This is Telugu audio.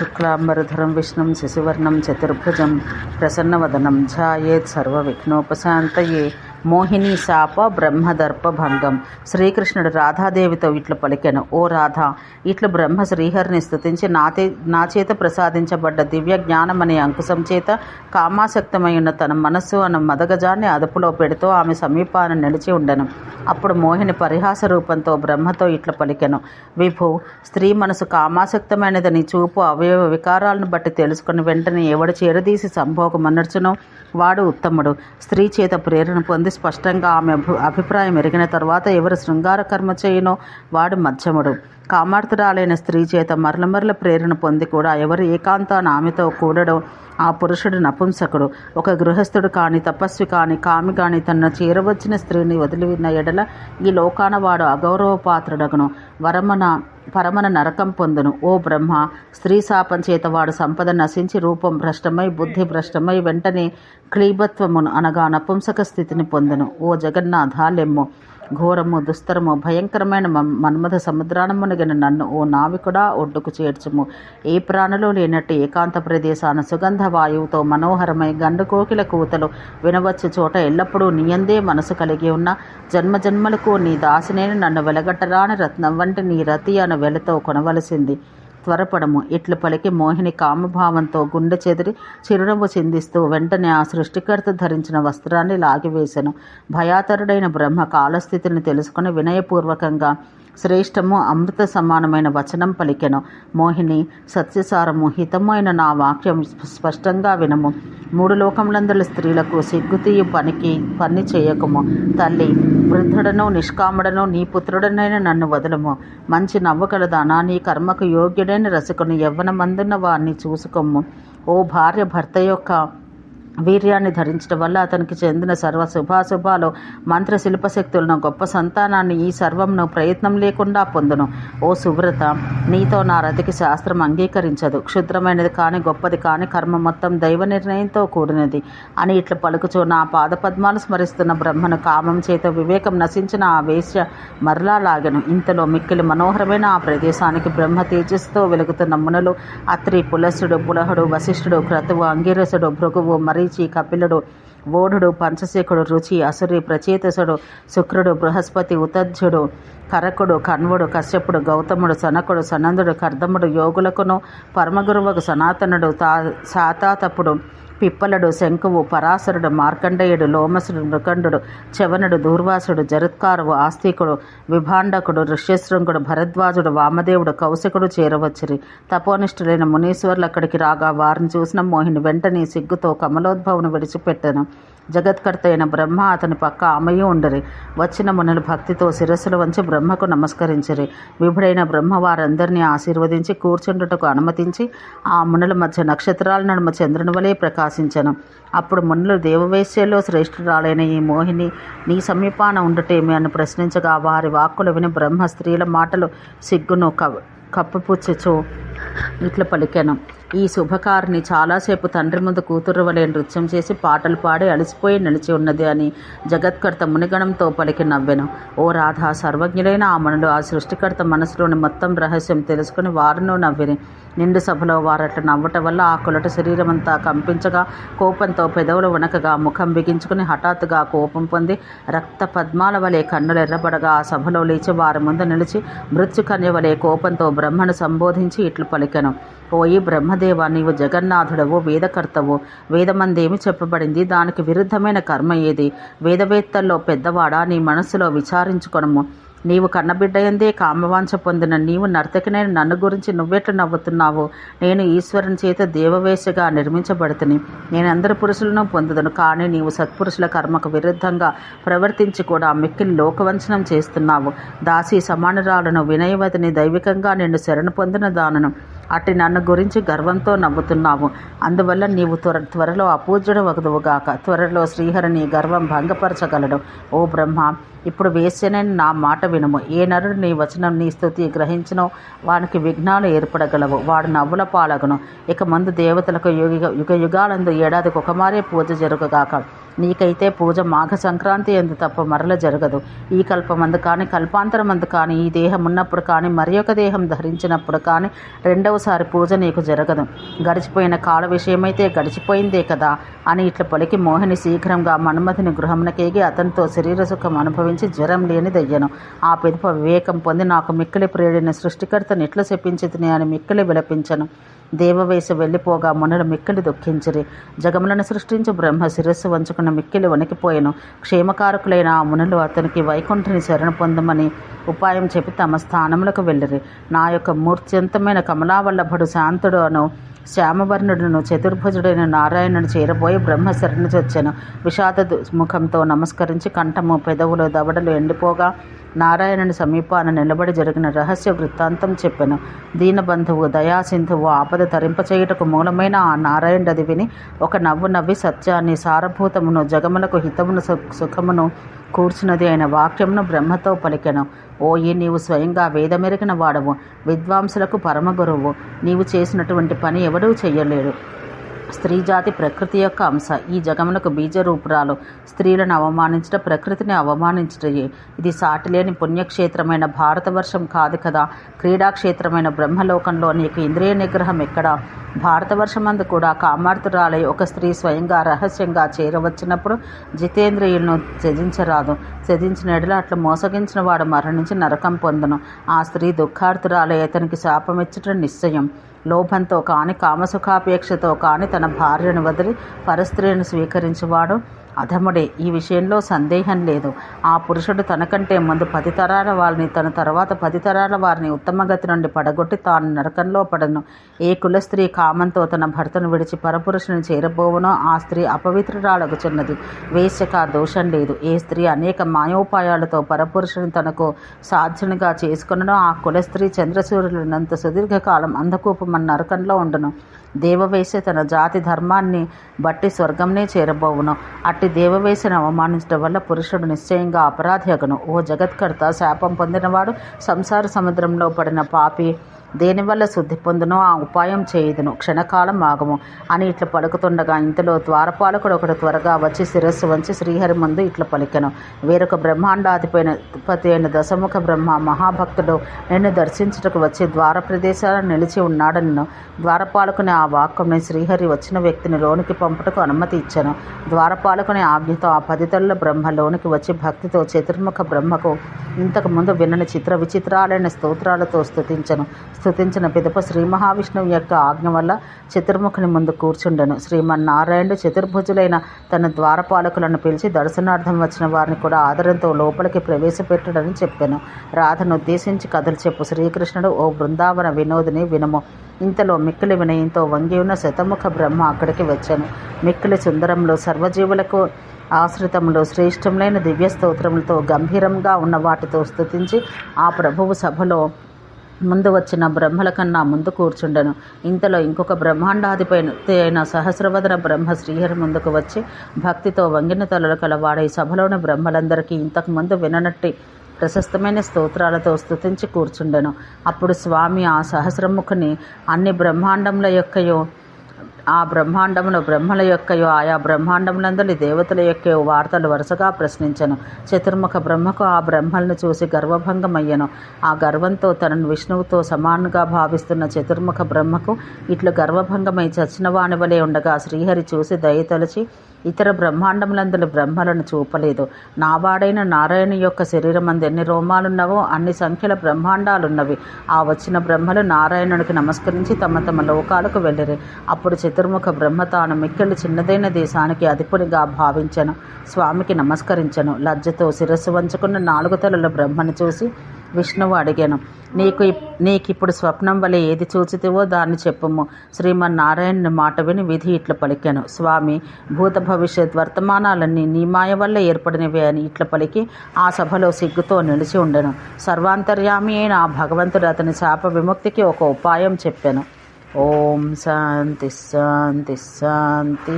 శుక్లాంబరధరం విష్ణుం శశివర్ణం చతుర్భుజం ప్రసన్నవదనం ధ్యాయేత్ సర్వవిఘ్నోపశాంతయే మోహిని శాప బ్రహ్మదర్ప భంగం. శ్రీకృష్ణుడు రాధాదేవితో ఇట్లు పలికెను, ఓ రాధా, ఇట్లు బ్రహ్మ శ్రీహరిని స్తుతించి నా చేత ప్రసాదించబడ్డ దివ్య జ్ఞానమనే అంకుశం చేత కామాసక్తమై ఉన్న తన మనస్సు అన్న మదగజాన్ని అదుపులో పెడుతూ ఆమె సమీపాన నిలిచి ఉండెను. అప్పుడు మోహిని పరిహాస రూపంతో బ్రహ్మతో ఇట్లు పలికెను, విభు, స్త్రీ మనసు కామాసక్తమైనదని చూపు అవయవ వికారాలను బట్టి తెలుసుకుని వెంటనే ఎవడు చేరదీసి సంభోగమనర్చునో వాడు ఉత్తముడు. స్త్రీ చేత ప్రేరణ పొంది స్పష్టంగా ఆమె అభిప్రాయం ఎరిగిన తర్వాత ఎవరు శృంగార కర్మ చేయునో వాడు మధ్యముడు. కామార్థురాలైన స్త్రీ చేత మరల ప్రేరణ పొంది కూడా ఎవరు ఏకాంతాన్ని ఆమెతో కూడడో ఆ పురుషుడు నపుంసకుడు. ఒక గృహస్థుడు కాని, తపస్వి కాని, కామి కాని తన చేరవచ్చిన స్త్రీని వదిలివిన్న ఎడల ఈ లోకాన వాడు అగౌరవపాత్రుడగును, పరమన నరకం పొందును. ఓ బ్రహ్మ, స్త్రీ శాపం చేత వాడు సంపద నశించి రూపం భ్రష్టమై బుద్ధి భ్రష్టమై వెంటనే క్లీబత్వమును అనగా నపుంసక స్థితిని పొందును. ఓ జగన్నాథ, లెమ్ము. ఘోరము, దుస్తరము, భయంకరమైన మన్మథ సముద్రాన మునిగిన నన్ను ఓ నావికుడా ఒడ్డుకు చేర్చుము. ఏ ప్రాణులు లేనట్టు ఏకాంత ప్రదేశాన సుగంధ వాయువుతో మనోహరమై గండు కోకిల కూతలు వినవచ్చు చోట ఎల్లప్పుడూ నీయందే మనసు కలిగి ఉన్న జన్మజన్మలకు నీ దాసినేని నన్ను వెలగట్టరాని రత్నం వంటి నీ రతి అను వెలతో కొనవలసింది. త్వరపడము. ఇట్లు పలికి మోహిని కామభావంతో గుండె చెదిరి చిరునవ్వు చిందిస్తూ వెంటనే ఆ సృష్టికర్త ధరించిన వస్త్రాన్ని లాగివేశను. భయాతరుడైన బ్రహ్మ కాలస్థితిని తెలుసుకుని వినయపూర్వకంగా శ్రేష్టము అమృత సమానమైన వచనం పలికెను. మోహిని, సత్యసారము హితమైన నా వాక్యం స్పష్టంగా వినము. మూడు లోకములందరి స్త్రీలకు సిగ్గుతీయు పని చేయకము. తల్లి, వృద్ధుడను నిష్కాముడను నీ పుత్రుడనైన నన్ను వదలము. మంచి నవ్వు కలదానా, నీ కర్మకు యోగ్యుడైన రసికుని యవ్వనమందున్న వారిని చూసుకోము. ఓ భార్య, భర్త యొక్క వీర్యాన్ని ధరించడం వల్ల అతనికి చెందిన సర్వ శుభాశుభాలు మంత్ర శిల్పశక్తులను గొప్ప సంతానాన్ని ఈ సర్వంను ప్రయత్నం లేకుండా పొందును. ఓ సువ్రత, నీతో నా రతికి శాస్త్రం అంగీకరించదు. క్షుద్రమైనది కాని గొప్పది కాని కర్మ మొత్తం దైవ నిర్ణయంతో కూడినది అని ఇట్లా పలుకుచూ నా పాదపద్మాలు స్మరిస్తున్న బ్రహ్మను కామం చేత వివేకం నశించిన ఆ వేశ్య మరలా లాగెను. ఇంతలో మిక్కిలి మనోహరమైన ఆ ప్రదేశానికి బ్రహ్మ తేజస్సుతో వెలుగుతున్న మునులు అత్రి, పులస్సుడు, పులహుడు, వశిష్ఠుడు, క్రతువు, అంగిరసుడు, భృగువు, మరీచి, కపిలుడు, ఓఢుడు, పంచశేఖుడు, రుచి, అసురి, ప్రచేతసుడు, శుక్రుడు, బృహస్పతి, ఉతధ్యుడు, కరకుడు, కణ్వుడు, కశ్యపుడు, గౌతముడు, సనకుడు, సనందుడు, కర్దముడు, యోగులకును పరమగురువకు సనాతనుడు, శాతాతపుడు, పిప్పలుడు, శంకువు, పరాశరుడు, మార్కండేయుడు, లోమసుడు, మృకండు, చవనుడు, దూర్వాసుడు, జరుత్కారువు, ఆస్తికుడు, విభాండకుడు, ఋష్యశృంగుడు, భరద్వాజుడు, వామదేవుడు, కౌశికుడు చేరవచ్చిరి. తపోనిష్ఠులైన మునీశ్వర్లు అక్కడికి రాగా వారిని చూసిన మోహిని వెంటనే సిగ్గుతో కమలోద్భవును విడిచిపెట్టెను. జగత్కర్త అయిన బ్రహ్మ అతని పక్క ఆమెయు ఉండరి. వచ్చిన మునులు భక్తితో శిరస్సులు వంచి బ్రహ్మకు నమస్కరించిరి. విభుడైన బ్రహ్మ వారందరినీ ఆశీర్వదించి కూర్చుండుటకు అనుమతించి ఆ మునుల మధ్య నక్షత్రాల నడుమ చంద్రుని వలె ప్రకాశించను. అప్పుడు మునులు దేవవేశ్యలో శ్రేష్ఠురాలైన ఈ మోహిని నీ సమీపాన ఉండుటేమి అని ప్రశ్నించగా వారి వాక్కులు విని బ్రహ్మ స్త్రీల మాటలు సిగ్గును కప్పిపుచ్చుచు ఇట్లా పలికెను, ఈ శుభకారిని చాలాసేపు తండ్రి ముందు కూతురు వలె నృత్యం చేసి పాటలు పాడి అలసిపోయి నిలిచి ఉన్నది అని జగత్కర్త మునిగణంతో పలికి నవ్వెను. ఓ రాధా, సర్వజ్ఞులైన ఆ మనులు ఆ సృష్టికర్త మనసులోని మొత్తం రహస్యం తెలుసుకుని వారును నవ్విరి. నిండు సభలో వారట్లు నవ్వటం వల్ల ఆ కులట శరీరమంతా కంపించగా కోపంతో పెదవులు వణకగా ముఖం బిగించుకుని హఠాత్తుగా కోపం పొంది రక్త పద్మాల వలె కన్నులు ఎర్రబడగా ఆ సభలో లేచి వారి ముందు నిలిచి మృత్యుకన్య వలె కోపంతో బ్రహ్మను సంబోధించి ఇట్లు పలికెను, ఓయి బ్రహ్మదేవ, నీవు జగన్నాథుడవు, వేదకర్తవు. వేదమందేమి చెప్పబడింది, దానికి విరుద్ధమైన కర్మ ఏది? వేదవేత్తల్లో పెద్దవాడా, నీ మనస్సులో విచారించుకొనము. నీవు కన్నబిడ్డయందే కామవాంఛ పొందిన నీవు నర్తకినైన నన్ను గురించి నువ్వెట్లు నవ్వుతున్నావు? నేను ఈశ్వరుని చేత దేవవేశగా నిర్మించబడుతుని. నేను అందరు పురుషులను పొందుదును, కానీ నీవు సత్పురుషుల కర్మకు విరుద్ధంగా ప్రవర్తించి కూడా మిక్కిలి లోకవంచనం చేస్తున్నావు. దాసి సమానురాలను, వినయవతిని, దైవికంగా నిన్ను శరణు పొందిన దానను అట్టి నన్ను గురించి గర్వంతో నవ్వుతున్నావు. అందువల్ల నీవు త్వరలో అపూజ్యుడు వగదువుగాక. త్వరలో శ్రీహరిని గర్వం భంగపరచగలడు. ఓ బ్రహ్మ, ఇప్పుడు వేశ్యనని నా మాట వినుము. ఏ నరుడు నీ వచనం నీ స్తుతి గ్రహించినో వానికి విఘ్నాలు ఏర్పడగలవు, వాడు నవ్వుల పాలగును. ఇక ముందు దేవతలకు యుగ యుగాలందు ఏడాదికి ఒకమారే పూజ జరుగుగాక. నీకైతే పూజ మాఘ సంక్రాంతి ఎందు తప్ప మరల జరగదు. ఈ కల్పమందు కానీ కల్పాంతరమందు కానీ ఈ దేహం ఉన్నప్పుడు కానీ మరి ఒక దేహం ధరించినప్పుడు కానీ రెండవసారి పూజ నీకు జరగదు. గడిచిపోయిన కాల విషయమైతే గడిచిపోయిందే కదా అని ఇట్లా పలికి మోహిని శీఘ్రంగా మన్మథుని గృహమునకేగి అతనితో శరీర సుఖం అనుభవించి జ్వరం లేని దయ్యను. ఆ పిదప వివేకం పొంది నాకు మిక్కిలి ప్రియుడైన సృష్టికర్తను ఇట్లా చెప్పించితిని అని మిక్కిలి విలపించను. దేవవేశ వెళ్ళిపోగా మునులు మిక్కిలి దుఃఖించిరి. జగములను సృష్టించు బ్రహ్మ శిరస్సు వంచుకున్న మిక్కిలి వణికిపోయెను. క్షేమకారకులైన ఆ మునులు అతనికి వైకుంఠుని శరణ పొందమని ఉపాయం చెప్పి తమ స్థానములకు వెళ్ళిరి. నా యొక్క మూర్త్యంతమైన కమలావల్లభుడు శాంతుడు అను శ్యామవర్ణుడును చతుర్భుజుడైన నారాయణుడు చేరబోయి బ్రహ్మ శరణు చొచ్చెను. విషాద ముఖంతో నమస్కరించి కంఠము పెదవులు దవడలు ఎండిపోగా నారాయణుని సమీపాన నిలబడి జరిగిన రహస్య వృత్తాంతం చెప్పెను. దీనబంధువు దయాసింధువు ఆపద తరింపచేయుటకు మూలమైన ఆ నారాయణుడది విని ఒక నవ్వు నవ్వి సత్యాన్ని సారభూతమును జగములకు హితమును సుఖమును కూర్చున్నది అయిన వాక్యమును బ్రహ్మతో పలికెను. ఓయి, నీవు స్వయంగా వేదమెరిగిన వాడవు, విద్వాంసులకు పరమగురువు. నీవు చేసినటువంటి పని ఎవడూ చెయ్యలేడు. స్త్రీజాతి ప్రకృతి యొక్క అంశ. ఈ జగమునకు బీజరూపురాలు. స్త్రీలను అవమానించట ప్రకృతిని అవమానించటయే. ఇది సాటిలేని పుణ్యక్షేత్రమైన భారతవర్షం కాదు కదా. క్రీడాక్షేత్రమైన బ్రహ్మలోకంలో నీకు ఇంద్రియ నిగ్రహం ఎక్కడా? భారతవర్షమందు కూడా కామార్తురాలై ఒక స్త్రీ స్వయంగా రహస్యంగా చేరవచ్చినప్పుడు జితేంద్రియులను త్యజించరాదు. త్యజించిన ఎడల అట్లా మోసగించిన వాడు మరణించి నరకం పొందును. ఆ స్త్రీ దుఃఖార్తురాలై అతనికి శాపమిచ్చటం నిశ్చయం. లోభంతో కాని కామసుఖాపేక్షతో కాని తన భార్యను వదిలి పరస్త్రీని స్వీకరించేవాడు అధముడే. ఈ విషయంలో సందేహం లేదు. ఆ పురుషుడు తనకంటే ముందు 10 తరాల వారిని, తన తర్వాత 10 తరాల వారిని ఉత్తమగతి నుండి పడగొట్టి తాను నరకంలో పడను. ఏ కుల స్త్రీ కామంతో తన భర్తను విడిచి పరపురుషుని చేరబోవునో ఆ స్త్రీ అపవిత్రురాలగుచున్నది. వేశ్యక దోషం లేదు. ఏ స్త్రీ అనేక మాయోపాయాలతో పరపురుషుని తనకు సాధ్యునిగా చేసుకున్ననో ఆ కుల స్త్రీ చంద్రసూర్యులనంత సుదీర్ఘకాలం అంధకూపమన్న నరకంలో ఉండును. దేవవేశ్య తన జాతి ధర్మాన్ని బట్టి స్వర్గంనే చేరబోవును. అట్టి దేవవేశ్యను అవమానించడం వల్ల పురుషుడు నిశ్చయంగా అపరాధి అగును. ఓ జగత్కర్త, శాపం పొందినవాడు సంసార సముద్రంలో పడిన పాపి దేనివల్ల శుద్ధి పొందునో ఆ ఉపాయం చేయుదును. క్షణకాలం ఆగము అని ఇట్లా పలుకుతుండగా ఇంతలో ద్వారపాలకుడు ఒకడు త్వరగా వచ్చి శిరస్సు వంచి శ్రీహరి ముందు ఇట్లా పలికెను. వేరొక బ్రహ్మాండాధిపతి అయిన దశముఖ బ్రహ్మ మహాభక్తుడు నిన్ను దర్శించుటకు వచ్చి ద్వార ప్రదేశాలను నిలిచి ఉన్నాడను. ద్వారపాలకుని ఆ వాక్కుని శ్రీహరి వచ్చిన వ్యక్తిని లోనికి పంపుటకు అనుమతి ఇచ్చాను. ద్వారపాలకుని ఆజ్ఞతో ఆ 10 తల్లుల బ్రహ్మ లోనికి వచ్చి భక్తితో చతుర్ముఖ బ్రహ్మకు ఇంతకు ముందు వినని చిత్ర విచిత్రాలైన స్తోత్రాలతో స్తుతించిన పిదప శ్రీ మహావిష్ణువు యొక్క ఆజ్ఞ వల్ల చతుర్ముఖుని ముందు కూర్చుండెను. శ్రీమన్నారాయణుడు చతుర్భుజులైన తన ద్వారపాలకులను పిలిచి దర్శనార్థం వచ్చిన వారిని కూడా ఆదరంతో లోపలికి ప్రవేశపెట్టడని చెప్పాను. రాధను ఉద్దేశించి కథలు చెప్పు శ్రీకృష్ణుడు, ఓ బృందావన వినోదిని వినుము. ఇంతలో మిక్కిలి వినయంతో వంగి ఉన్న శతముఖ బ్రహ్మ అక్కడికి వచ్చాను. మిక్కిలి సుందరంలో సర్వజీవులకు ఆశ్రితములో శ్రేష్టములైన దివ్య స్తోత్రములతో గంభీరంగా ఉన్న వాటితో స్తుతించి ఆ ప్రభువు సభలో ముందు వచ్చిన బ్రహ్మల కన్నా ముందు కూర్చుండెను. ఇంతలో ఇంకొక బ్రహ్మాండాధిపై అయిన సహస్రవదన బ్రహ్మ శ్రీహరి ముందుకు వచ్చి భక్తితో వంగిన తలలు కలవాడై సభలోని బ్రహ్మలందరికీ ఇంతకు ముందు విననట్టి ప్రశస్తమైన స్తోత్రాలతో స్తుతించి కూర్చుండెను. అప్పుడు స్వామి ఆ సహస్రముఖుని అన్ని బ్రహ్మాండముల యొక్కయో ఆ బ్రహ్మాండమును బ్రహ్మల యొక్కయో ఆయా బ్రహ్మాండములందరి దేవతల యొక్కయో వార్తలు వరుసగా ప్రశ్నించను. చతుర్ముఖ బ్రహ్మకు ఆ బ్రహ్మలను చూసి గర్వభంగమయ్యను. ఆ గర్వంతో తనను విష్ణువుతో సమానంగా భావిస్తున్న చతుర్ముఖ బ్రహ్మకు ఇట్లు గర్వభంగమై చచ్చిన వాని వలె ఉండగా శ్రీహరి చూసి దయతలచి ఇతర బ్రహ్మాండములందరి బ్రహ్మలను చూపలేదు. నావాడైన నారాయణ యొక్క శరీరమందు ఎన్ని రోమాలున్నవో అన్ని సంఖ్యల బ్రహ్మాండాలున్నవి. ఆ వచ్చిన బ్రహ్మలు నారాయణునికి నమస్కరించి తమ తమ లోకాలకు వెళ్ళిరి. అప్పుడు చతుర్ముఖ బ్రహ్మ తాను మిక్కిలి చిన్నదైన దేశానికి అధిపునిగా భావించెను. స్వామికి నమస్కరించెను. లజ్జతో శిరస్సు వంచుకున్న 4 తలల బ్రహ్మను చూసి విష్ణువు అడిగాను, నీకిప్పుడు స్వప్నం వలె ఏది చూచితివో దాన్ని చెప్పుము. శ్రీమన్నారాయణుని మాట విని విధి ఇట్లా పలికాను. స్వామి, భూత భవిష్యత్ వర్తమానాలన్నీ నీ మాయ వల్ల ఏర్పడినవే అని ఇట్లా పలికి ఆ సభలో సిగ్గుతో నిలిచి ఉండెను. సర్వాంతర్యామి అయిన ఆ భగవంతుడు అతని శాప విముక్తికి ఒక ఉపాయం చెప్పాను. ఓం శాంతి శాంతి శాంతి.